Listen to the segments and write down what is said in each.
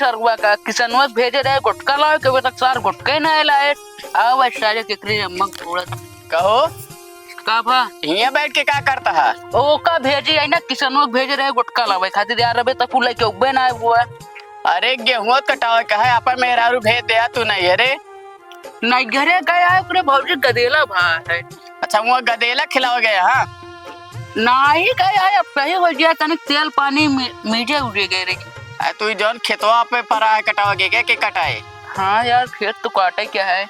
सरवा का किसनवा भेजे रहे गुटका लाए के तक सार गुटके ना लाए आव सारे केकरी अम्मक थोड़ा कहो का भा यहाँ बैठ के क्या करता है? ओ का भेजी आई ना किसनवा भेजे रहे गुटका लावे खातिर यार अबे तक लेके उबे ना हुआ। अरे गेहूं कटावे का है अपन मेहरारू भेज दिया तू नहीं अरे नहीं घरे गया है पूरे भौजी गदेला भा है। अच्छा वो गदेला खिलाओ गया हाँ नहीं गया है अब सही हो गया तनिक तेल पानी मीठे उड़े गए रही। तू जौन खेतवा पे परा है कटाओगे क्या के कटाए? हाँ यार खेत तो काटे क्या है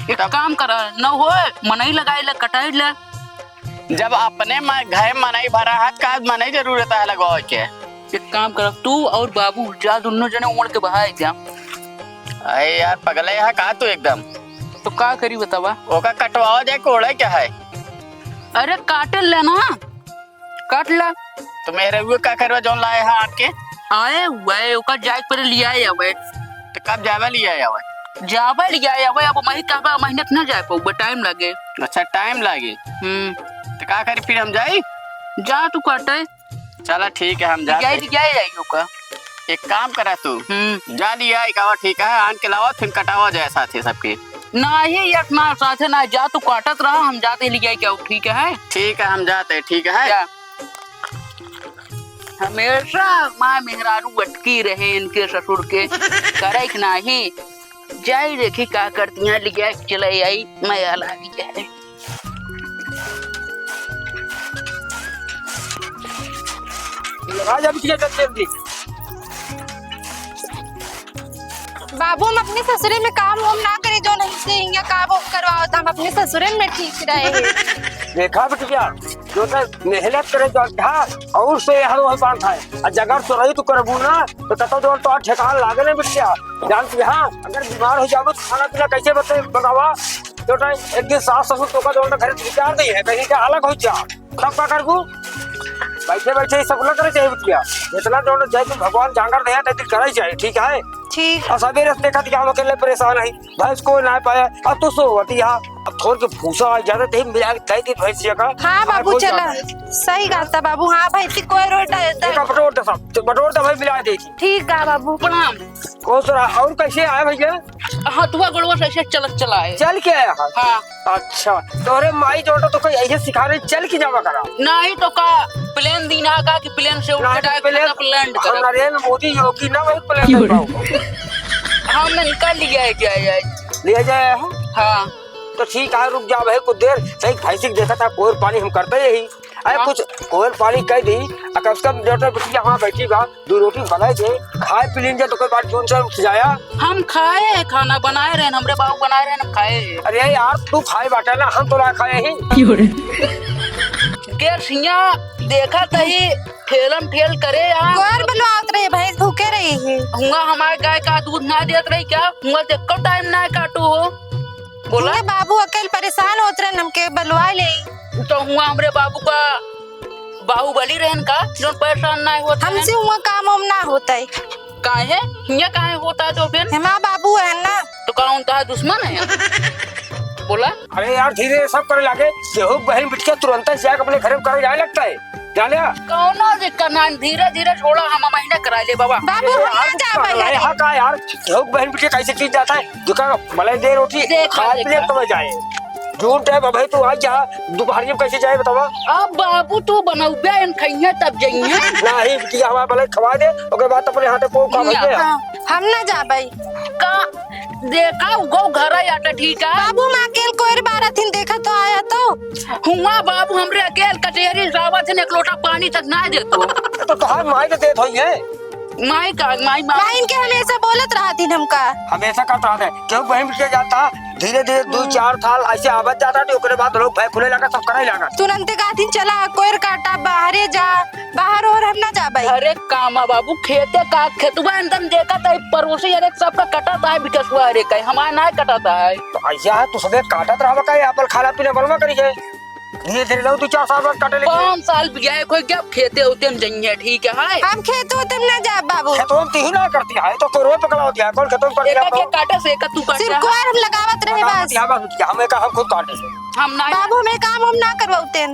एक काम करा न हो मनई लगाई ले कटाई ले जब अपने घर मनई भरा हाथ का मनई जरूरत है लगाओ के। एक काम कर तू और बाबू जा दोनों जने उमड़ के बहाए क्या। अरे यार पगले है का तू एकदम तो का करी बतावा ओका कटवाओ जाए कोड़े क्या है? अरे काटे लेना काट ला तो मेरे वो का करवा जौन लाए हैं आट के आए हुए ओका जाए पर लिया है वे तो कब जावा लिया है वे जावा लिया है वे अब मही का मेहनत ना जाए पाऊ टाइम लगे। अच्छा टाइम लगे तो का करी फिर हम जाई जा तू काटे चला ठीक है हम जाए जाए ओका एक काम करा तू जा लिया एक ठीक है आन के लावा फिर कटावा जाए साथे सबके नहीं एक ना साथे ना जा तू काटत रहा हम जाते लिया क्या ठीक है। ठीक है हम जाते ठीक है। हमेशा माँ मेहरारू अटकी रहे इनके ससुर के करे नहीं जाई देखी का करती हैं लिया चले आई मैं आला है। बाबू हम अपने ससुरे में काम वाम ना करे जो नहीं से यहाँ काम वाम करवाओ तो हम अपने ससुरे में ठीक रहे। देखा बिटिया जो मेहनत करे जो था और से हर वह बात है और जगह तो रही तो करबू ना तो कतो जो तो ठेकान लागे नहीं बिटिया जान के हाँ अगर बीमार हो जाओ तो खाना पीना कैसे बतावा जो एक दिन सास ससुर तो का जो घर विचार नहीं है कहीं का अलग हो जा तब का करबू बैठे बैठे सब लोग करे चाहिए बिटिया जितना जो जय तुम भगवान जांगर दे तो करे चाहिए ठीक है। ठीक और सवेरे देखा कि हम अकेले परेशान है भैंस को ना पाया अब तो सोती यहाँ अब थोड़ के भूसा ज्यादा दही मिला के दही दी भैंस का। हाँ बाबू चला सही कहता बाबू हाँ भाई कोई रोटा बटोर तो भाई मिला देगी ठीक है बाबू प्रणाम और कैसे आया भैया हाथुआ गड़वा से ऐसे चला है चल के आया हाँ अच्छा तोरे माई जो तो कोई ऐसे सिखा रही चल के जावा करा नहीं तो का प्लेन दीना का कि प्लेन से उठ के लैंड कर नरेंद्र मोदी योगी ना वही प्लेन हम निकल लिया है क्या ले जाए हाँ तो ठीक है रुक जा भाई कुछ देर सही भैंसी देखा था कोर पानी हम करते यही अरे कुछ कोर पानी कह दी अगर उसका डॉक्टर बिटिया वहाँ बैठी बा दो रोटी बनाए थे खाए पी लीजिए तो कोई बात जोन से उठ जाया हम खाए खाना बनाए रहे हमरे बाबू बनाए रहे हम खाए। अरे यार तू खाए बाटा ना हम तो ना खाए ही सिया देखा तही ठेलम ठेल करे यार गोर बलवात रहे भैंस भूखे रही है हुआ हमारे गाय का दूध ना देत रही क्या हुआ देखो टाइम ना काटू हो बोला बाबू अकेले परेशान होते रहे हमके बलवा ले तो हुआ हमरे बाबू का बाहुबली रहन का जो परेशान ना होता हमसे हुआ काम वाम ना होता है काहे हिया काहे होता है तो फिर हमारा बाबू है ना तो कौन था दुश्मन है बोला। अरे यार धीरे सब करे लागे गेहूं बहन बिटिया तुरंत जाके अपने घर में करे जाए लगता है जाने कौन दिक्कत ना धीरे धीरे छोड़ा हम महीने करा ले बाबा बाबू यहाँ का यार गेहूं बहन बिटिया कैसे चीज जाता है दुकान मलाई दे रोटी खाए पीने तो जाए झूठ है भाई तू आज जा दोपहर में कैसे जाए बतावा अब बाबू तू बनौबे इन खइया तब जाइए नहीं बिटिया हमारा भले खवा दे ओके बाद अपने हाथे को काम है हम ना जा भाई का देखा गो घर आटा ठीक है बाबू मैं अकेले कोई 12 दिन देखा तो आया तो हुआ बाबू हमरे अकेले कचहरी जावत ने एक लोटा पानी तक ना दे तो तोहार माई के देत होई है माई का माई के हमेशा बोलत रहा थी हमका हमेशा करता है क्यों बहन बिटिया जाता धीरे धीरे 2-4 साल ऐसे आवत जाता नहीं ओकरे बाद लोग भय फुले लगा सब करे लगा तुरंत गाथी चला कोई काटा बाहरे जा बाहर और हम ना जा भाई अरे कामा बाबू खेते का खेतुआ एकदम देखा था पड़ोसी अरे सबका कटाता है बिकसुआ अरे कहीं हमारा ना कटाता है तो ऐसा है तो सबे काटत रहबा का एप्पल खाना पीना बनवा करी है धीरे धीरे लो 2-4 साल बाद काटे लेके 5 साल बियाह कोई क्या खेते होते हम जइए ठीक है हम खेतो तब ना जा बाबू खेतों में तीही ना करती है तो कोई पकड़ा होती है कौन खेतों में कर दिया के काटे से तू काट सिर्फ कोर हम लगावत रहे बस हमें का हम खुद काटे हम ना बाबू में काम हम ना करवाते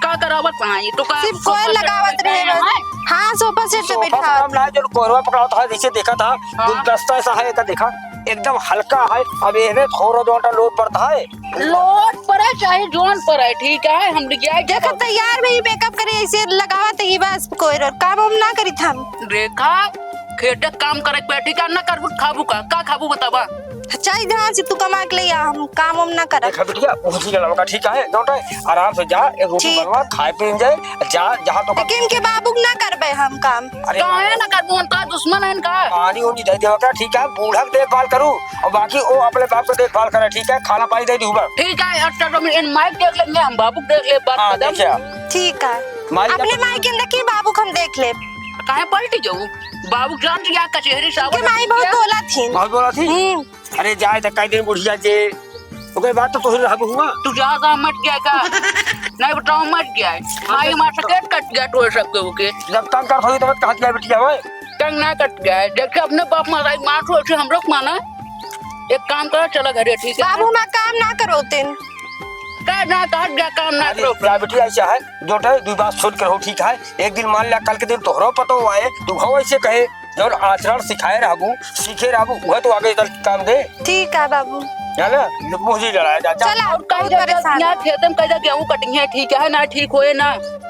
का करावत कहां तो का सिर्फ कोई लगावत रहे बस। हाँ सोफा सेट पे सोफा बैठा काम ना जो कोरवा पकड़ा था नीचे देखा था गुलदस्ता ऐसा है का देखा एकदम हल्का है। अब ये थोड़ा दोटा लोड पड़ता है लोट पर है चाहे जोन पर है ठीक है हम गया देखो तैयार भाई मेकअप करे ऐसे लगावत ही बस कोई काम हम ना करी था। रेखा खेतक काम करे पे ठीक है ना करबू खाबू का खाबू बतावा चाहे जहाँ से तू कमा के ले आ, हम काम हम ना करा। देखा बिटिया पहुंची गया लड़का ठीक है दोटा आराम से जा एक रोटी ठीक। बनवा खाए पी जाए जा जहाँ तो लेकिन के बाबू ना करबे हम काम। अरे काहे ना करबू उनका दुश्मन है इनका पानी उनी दे देवा का ठीक है बूढ़ा की देखभाल करूँ और बाकी वो अपने बाप को देखभाल करे ठीक है खाना पानी दे दी ठीक है अच्छा तो इन माइक देख लेंगे हम बाबू देख ले बात खत्म। देखिए ठीक है माई अपने माई के देखी बाबू को हम देख ले काहे पलटी जाऊं बाबू जान गया कचहरी साहब के माई बहुत बोला थी। बहुत बोला थी अरे जाए तो कई दिन बुढ़िया जे ओके बात तो तुझे रहब हुआ तू ज्यादा मत गया का नहीं बताओ मत गया माई मार सके कट गया तो सकते हो के जब तंग कर होई तो मत कहत गया बिटिया ओए तंग ना कट गया देखिए अपने बाप मारा मार तो ऐसे हम लोग माना एक काम करो चलो घरे ठीक है बाबू ना काम ना करो तेन का ना काट गया काम ना करो बिटिया ऐसा है जोटे दो बात सोच कर हो ठीक है एक दिन मान लिया कल के दिन तोहरो पतो आए तू हो ऐसे कहे जो आचरण सिखाए रहबू सीखे रहबू वह तो आगे काम दे ठीक है बाबू है ना मुझे लड़ाया जा चल और कहीं परेशान यार खेतम कहीं गेहूं कटिंग है ठीक है ना ठीक होए ना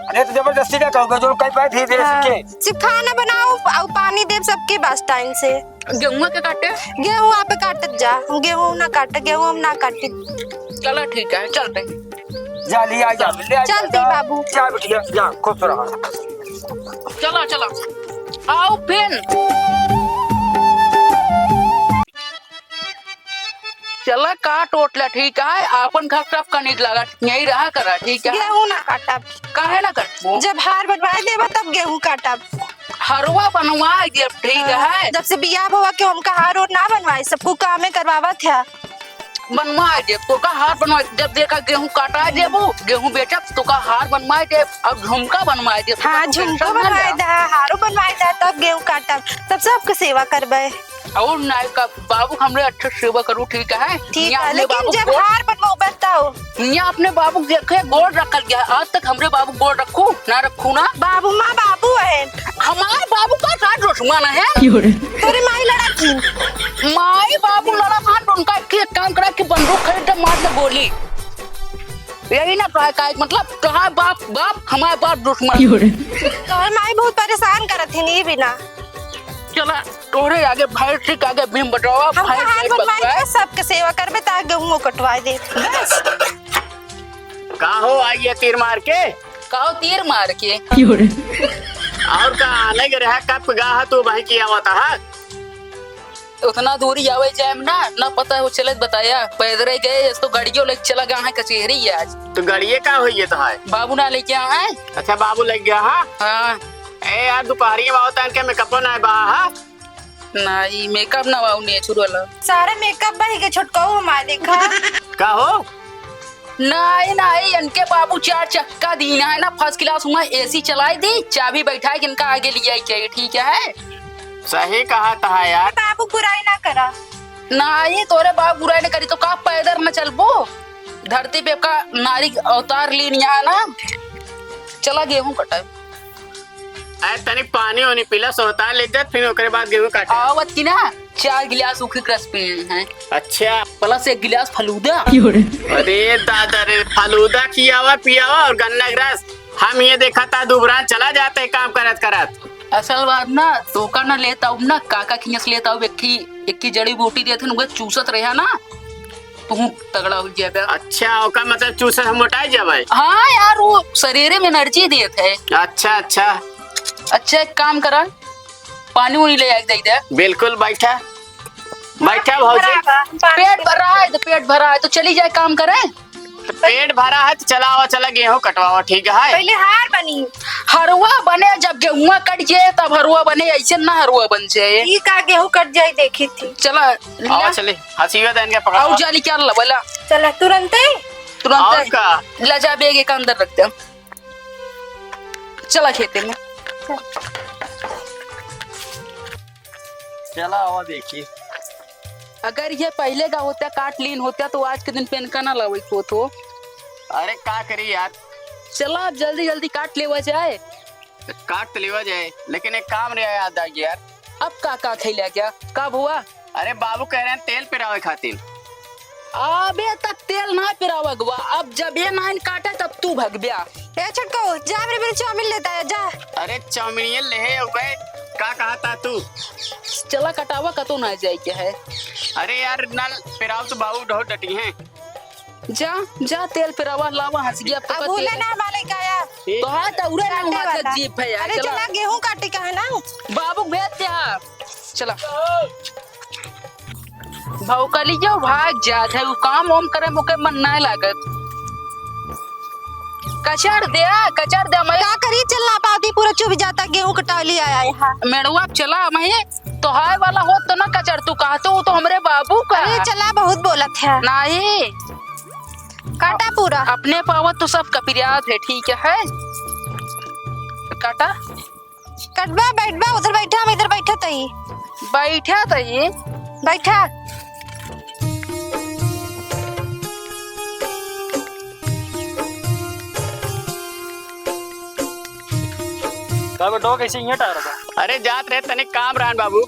अरे तो जबरदस्ती क्या करोगे जो कई पाए धीरे धीरे सीखे सिर्फ खाना बनाओ और पानी दे सबके बस टाइम से। गेहूं के काटे गेहूं आप काटत जा हम गेहूं ना काट गेहूं हम ना काटे। चलो ठीक है चलते जा लिया जा ले आ चलते बाबू जा बिटिया जा खुश रहा चलो चलो आओ फिर चला काट ओटला ठीक है अपन घर सब कनिक लगा यही रहा करा ठीक है गेहूं ना काटब काहे ना कटबो जब हार बनवाए देबा तब गेहूं काटब हरवा बनवा दे ठीक है जब से बियाह हुआ के हमका हार और ना बनवाए सबको कामे करवावत है बनवा दे तो का हार बनवा जब देखा गेहूं काटा देबो गेहूं बेचब तो का हार बनवा दे अब झुमका बनवा दे हाँ झुमका बनवाए दा हारो बनवाए दा तब गेहूं काटब तब सबके सेवा करबे और नाई का बाबू हमरे अच्छे सेवा करू ठीक है ठीक है लेकिन जब हार बनवाओ बताओ यहाँ अपने बाबू देखे गोड़ रखल गया आज तक हमरे बाबू गोड़ रखू ना रखू ना बाबू माँ बाबू है हमारे बाबू का साथ दुश्मन है तेरी माई लड़ा थी माई बाबू लड़ा मान उनका एक काम करा कि बंदूक खरीद मार दे गोली यही ना का मतलब तुम्हारा बाप हमारे बाप दुश्मन और माई बहुत परेशान करत थी नहीं बिना चला तोरे आगे भाई ठीक आगे भीम बटावा हम भाई हार ठीक बनवाए बकवाए। दे सबके सेवा करबे ता गेहूं कटवाए दे बस कहो आइए तीर मार के कहो तीर मार के और का आने के रहा कब गा तू भाई किया हुआ था उतना दूरी आवे जाए ना पता है वो चले बताया पैदल गए तो गाड़ियों लेके चला गया है कचहरी आज तो गड़िए का हुई तो है बाबू ना लेके आया है अच्छा बाबू लग गया हाँ हाँ ए यार दोपहरी में होता है मेकअप ना है बाहा नहीं मेकअप ना बाबू नेचुरल सारा मेकअप भाई के छुटकाऊ हमारे देखा का हो नहीं नहीं इनके बाबू 4 चक्का दीना है ना फर्स्ट क्लास हुआ एसी चलाई दी चाबी बैठा है इनका आगे लिया क्या ठीक है सही कहा था यार बाबू बुराई ना करा नहीं तोरे बाप बुराई नहीं करी तो का पैदल न चलबो धरती पे का नारी अवतार लीन यहाँ ना चला गेहूं कटा तनिक पानी होनी पिला सोता ले दे फिर ओकरे बाद गेहूं काटे आवत की ना 4 गिलास सूखी रस पिए हैं अच्छा प्लस 1 गिलास फलूदा अरे दादा रे फलूदा किया हुआ पिया हुआ और गन्ना ग्रास हम ये देखा था दुबरान चला जाते काम करत करत असल बात ना तो का ना लेता हूँ ना काका खियस लेता हूँ एक की जड़ी बूटी देते हैं चूसत रहे ना तू तगड़ा हो जाएगा अच्छा ओका मतलब चूसा हम मोटाई जावे हाँ यार वो शरीर में एनर्जी देते है अच्छा अच्छा अच्छा एक काम करा पानी उनी ले आके दे दे बिल्कुल बैठा बैठा भौजी पेट भर रहा है तो पेट भरा है तो चली जाए काम करे तो पेट भरा है तो चलावा चला गेहूं कटवावा ठीक है पहले हार बनी हरुआ बने जब गेहुआ कट जाए तब हरुआ बने ऐसे ना हरुआ बन जाए ये का गेहूं कट जाए देखी थी चला आओ चले हसीवा देन के पकड़ो आओ जाली क्या ला बोला चला तुरंत ही और तुरंत का लजा बेगे के अंदर रखते हैं चला खेते में चला आवा देखिए अगर ये पहले का होता काट लीन होता तो आज के दिन पेन का ना लगे तो अरे का करी यार चला अब जल्दी जल्दी काट लेवा जाए। काट तो लेवा जाए, लेकिन एक काम नहीं याद आ गया यार। अब का खैला क्या कब हुआ? अरे बाबू कह रहे हैं तेल पिरावे खातिर। अबे तक तेल ना पिरावा गुआ, अब जब ये नाइन काटा तब तू भग गया। ए छटको जा मेरे मेरे चाउमीन लेता है जा। अरे चाउमीन ले हुए का कहा था तू? चला कटावा कतो ना जाए क्या है। अरे यार नल पिराव तो बाबू बहुत डटी हैं। जा जा तेल पिरावा लावा हंस गया अब अब तो भूला ना माले का यार। तो हाँ तो उरे ना हुआ वाला। था जीप है यार। अरे चला गेहूं काटे का है ना। बाबू भेज दे हाँ। चला भौकली जो भाग जात है वो काम ओम करे मुके मन ना लागत। कचर दे मैं क्या करी चल ना पाती पूरा चुभ जाता गेहूं कटा लिया आया यहाँ। मेड़ुआ चला मैं तो हाय वाला हो तो ना कचर तू कहा तो हमरे बाबू का। अरे चला बहुत बोलत है। नहीं काटा पूरा। अपने पावत तो सब कपिरियात है ठीक है। काटा कटवा बैठवा उधर बैठा हम इधर बैठा तई। बैठा था ये बैठा का बेटो कैसे यहाँ टार था? अरे जात रहे तनिक काम रहन बाबू।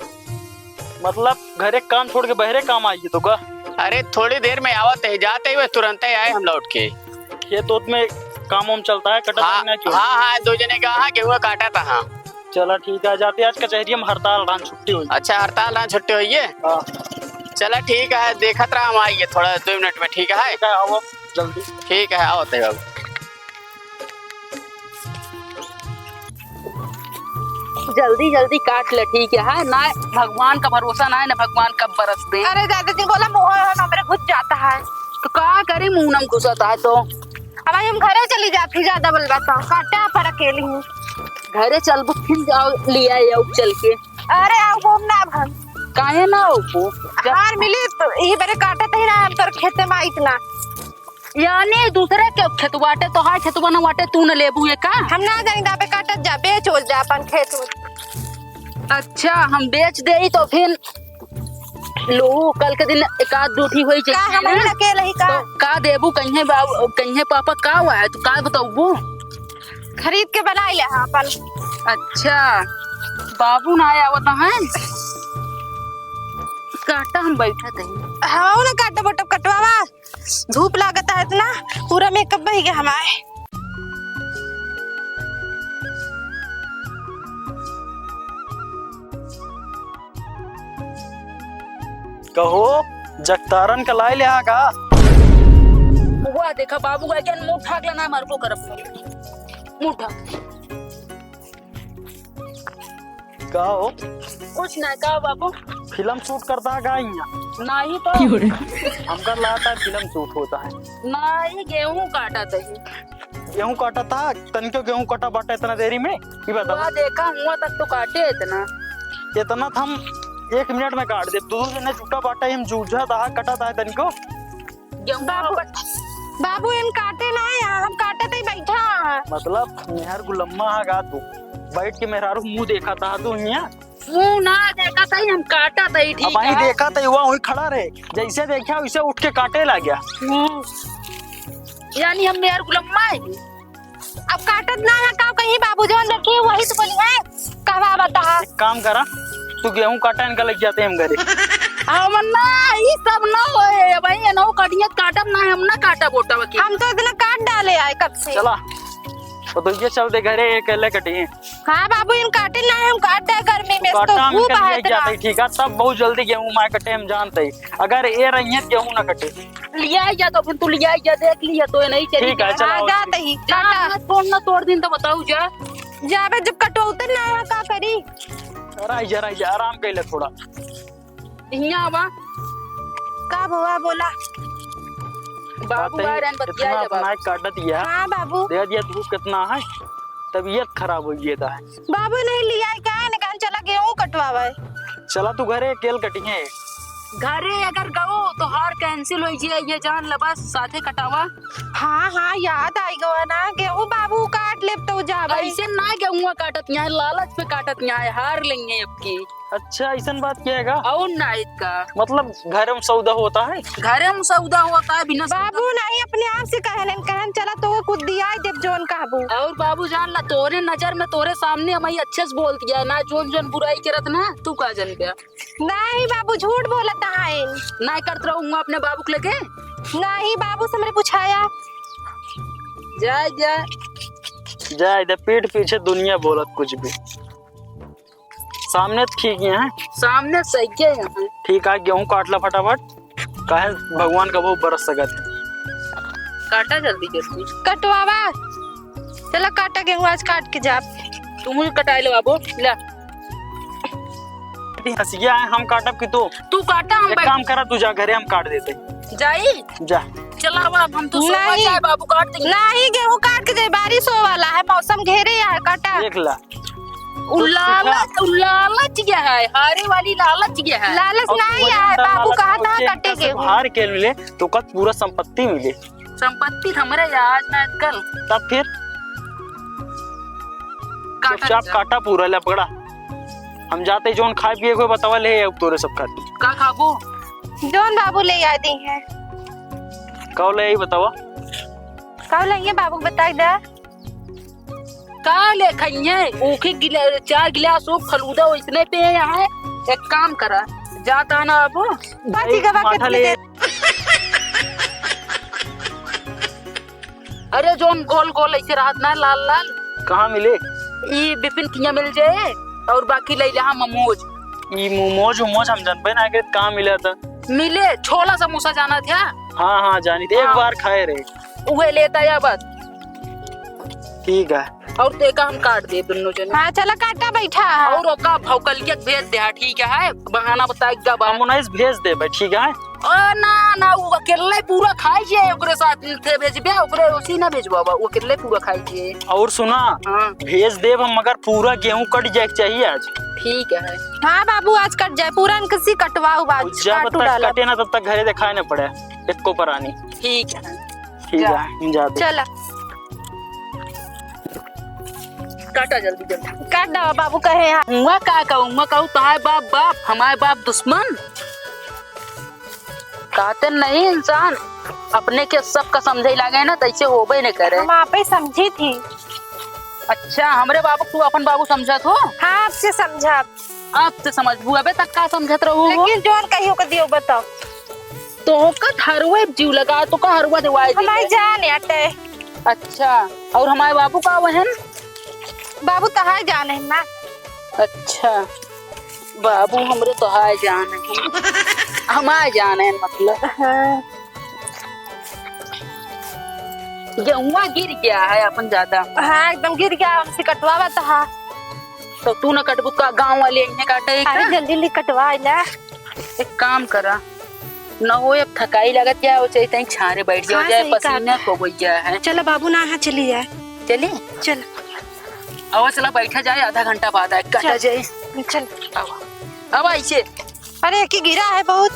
मतलब घरे काम छोड़ के बहरे काम आई तो का? अरे थोड़ी देर में आवत है, जाते हुए तुरंत ही आए हम लौट के। खेत ओत में काम वाम चलता है कटा हाँ क्यों? हाँ 2 जने का हाँ गेहूं काटा था। हाँ चला ठीक है जाते आज कचहरी में हड़ताल रान छुट्टी हुई। अच्छा हड़ताल ना छुट्टी हुई है। हाँ चला ठीक है देखत रहा हम आइए थोड़ा 2 मिनट में। ठीक है ठीक है आओ जल्दी। ठीक है आओ तय बाबू। जल्दी जल्दी काट ले ठीक है ना। भगवान का भरोसा ना है ना भगवान कब बरस दे। अरे ज्यादा दिन बोला मुंह हमारे घुस जाता है। तो का करी मुंह नम घुसता है तो अब हम घरे चली जाती ज्यादा बलवाता काटा पर अकेली हूँ। घरे चल फिर जाओ लिया जाओ चल के। अरे आओ घूमना अब हम काहे ना हो हार मिली तो ये बड़े काटे तो ही रहा कर खेते में इतना। यानी दूसरे के खेत बाटे तो हाय खेत बना बाटे तू न लेबू ये का। हम ना जानी दाबे काटत जा बेच हो जा अपन खेत में। अच्छा हम बेच दे तो फिर लो कल के दिन एक आध दूठी हुई का हम ही अकेले ही का तो का देबू कहीं बाबू कहीं पापा का हुआ है तो का बताऊबू। खरीद के बना ले हाँ अपन। अच्छा बाबू ना आया होता है काटा हम बैठा थे। हाँ ना काटा बोटो कटवावा धूप लागता है इतना पूरा मेकअप बह गया हमारे। कहो जगतारन का लाई ले का? हुआ देखा बाबू का क्या मुंह ठाक लेना मरबो करब मुंह ठाक। का हो कुछ ना का बाबू फिल्म शूट करता है यहाँ? नहीं तो हमका लाता है फिल्म शूट होता है। नहीं गेहूं काटा था गेहूं काटा था तनिको गेहूं कटा बाटा इतना देरी में ये हुआ बता। देखा हुआ तक तो काटे इतना इतना था हम 1 मिनट में काट दे। तू जने चुका बाटा हम जूझा था कटा था तनिको। गेहूं बाबू इन काटे ना यहाँ हम काटे तो ही बैठा है। मतलब निहर गुलम्मा है गा तू बैठ के मेहरारू मुंह देखा था तू यहाँ मुंह ना देखा था हम काटा था अब ठीक वही है। देखा था वहाँ वही खड़ा रहे जैसे देखा वैसे उठ के काटे लग गया। यानी हम यार गुलम्मा है। अब काटत ना है का कहीं बाबू जो रखे वही तो बोली है कहवा बता। एक काम करा तू गेहूं काटा इनका लग जाते हम घरे। हम ना ये सब ना होए भाई ना कटियत काटब ना हम ना काटा बोटा वकी। हम तो इतना काट डाले आए कब से। चला तो ये चल दे घरे अकेले कटिए। हाँ बाबू इन काटे ना हम काट दे गर्मी में इसको काटा हम धूप कर है ले जाते ठीक है तब बहुत जल्दी गेहूं मार कटे हम जानते ही। अगर ये रही है गेहूं ना कटे लिया जा तो फिर तू लिया जा देख लिया तो ये नहीं चली। ठीक है चला हाँ जाते ही काटा तोड़ ना तोड़ दिन तो बताऊ जा। जाबे जब कटौते ना है का करी। राई आराम कर ले थोड़ा। यहाँ बा का हुआ बोला बाबू आ रहे बतिया इतना जा अपना बाबू। काट दिया हाँ बाबू दे दिया धूप कितना है तबीयत खराब हो गई था। बाबू नहीं लिया क्या है निकाल चला गेहूं कटवावे। चला तू घरे अकेले कटिए। घरे अगर गओ तो हार कैंसिल हो जाए ये जान ल बस साथे कटावा। हाँ हाँ याद आई गवा ना गेहूं बाबू काट ले तो जाबे। ऐसे ना गेहूं काटत यहाँ लालच पे काटत यहाँ हार लेंगे अब की। अच्छा ऐसा बात क्या है का? और ना इसका मतलब घर में सौदा होता है? घरे में सौदा होता है बिना बाबू नहीं अपने आप से कहन चला तो कुछ दिया ही देव जोन कहबू। और बाबू जान ला तोरे नजर में तोरे सामने हमें अच्छे से बोल दिया ना, जोन जोन बुराई करत ना तू का जन गया। नहीं बाबू झूठ बोलता है। ना करत रहूंगा अपने बाबू को लेके। नहीं बाबू से मैंने पूछाया। जाए जाए जा इधर पीठ पीछे दुनिया बोलत कुछ भी, सामने तो ठीक है। सामने सही है यहाँ। ठीक है गेहूं काटला फटाफट, काहे भगवान का वो बरस सकत है। काटा जल्दी जल्दी। कटवावा चला काटा गेहूं आज काट के जा। तू मुझे कटाई लो बाबू ला। हंसिया है हम काटब की तू काटा हम एक काम करा तू जा घरे हम काट देते। जाई जा चला बाब हम तो सोवा नहीं। जाए बाबू काट देंगे। नहीं गेहूं काट के जाए, बारिश हो वाला है, मौसम घेरे है, काटा। देख ला लालच क्या है, हारे वाली लालच क्या है। लालच नहीं है बाबू, कहा था कटे गेहूं। हार के मिले तो कल पूरा संपत्ति मिले। संपत्ति हमारे आज ना कल। तब फिर चुपचाप काटा काटा पूरा ले पकड़ा। हम जाते जोन खाए पिए को बतावा ले अब तोरे सब खाती का खाबो। जोन बाबू ले आ दी है। कौ ले बतावा कब लेंगे बाबू बताई दे। का ले खाइए ओखे गिला 4 गिलास वो फलूदा इतने पे यहाँ। एक काम करा जाता ना अब बाकी का माथा ले। अरे जोन गोल गोल ऐसे राहत ना लाल लाल कहाँ मिले? ये बिपिन किया मिल जाए और बाकी ले ले मोमोज। ये मोमोज उमोज हम जान पाए ना आगे कहाँ मिला था? मिले छोला समोसा जाना था। हाँ हाँ जानी थी, एक हाँ। बार खाए रहे। वह लेता या बस। ठीक है और देखा हम काट दे दोनों जने। हाँ चला काटा बैठा। और ओका भौकलिया भेज दे। ठीक है बहाना बताएगा बा। हम उन्हें भेज दे भाई ठीक है। ना ना वो अकेले पूरा खाई जे ओकरे साथ थे भेजबे ओकरे उसी ना भेजबा वो अकेले पूरा खाई जे। और सुना हाँ भेज दे हम मगर पूरा गेहूं कट जाए चाहिए आज। ठीक है। हाँ बाबू आज कट जाए पूरा, किसी कटवाओ आज जब काटू तक डाला। कटे ना तब तक घरे दिखाए ना पड़े एक को परानी। ठीक है ठीक जा। है हम जाते। चला काटा जल्दी जल्दी। काट दो बाबू कहे यहाँ। हुआ का कहूँ तुम्हारे बाप बाप हमारे बाप दुश्मन कहते नहीं। इंसान अपने के सबका समझे लगे ना तैसे होबे नहीं करे। हम आप ही समझी थी। अच्छा हमरे बाबू तू अपन बाबू समझत हो। हाँ आपसे समझा। आप से समझबू अबे तक का समझत रहू। लेकिन जोन कहियो को दियो बताओ। तो का हरवे जीव लगा तो का हरवा दिवाई हमारी जान अटे। अच्छा और हमारे बाबू का बहन बाबू तहार जान है ना। अच्छा बाबू हमरे तो हाय जान है हमारे जान है मतलब। हाँ। गेहुआ गिर गया है अपन ज्यादा। हाँ एकदम गिर गया, हमसे कटवावा था। तो तू न कटबू का गांव वाले इन्हें काटे। अरे जल्दी जल्दी कटवा ले। एक काम करा न हो अब थकाई लगत क्या हो चाहिए छारे बैठ जाओ हाँ, जाए सही पसीने को गई गया है। चलो बाबू ना यहाँ चली जाए। चली चल अब चला बैठा जाए आधा घंटा बाद आए काटा जाए। चल। अब ऐसे अरे एक ही गिरा है बहुत।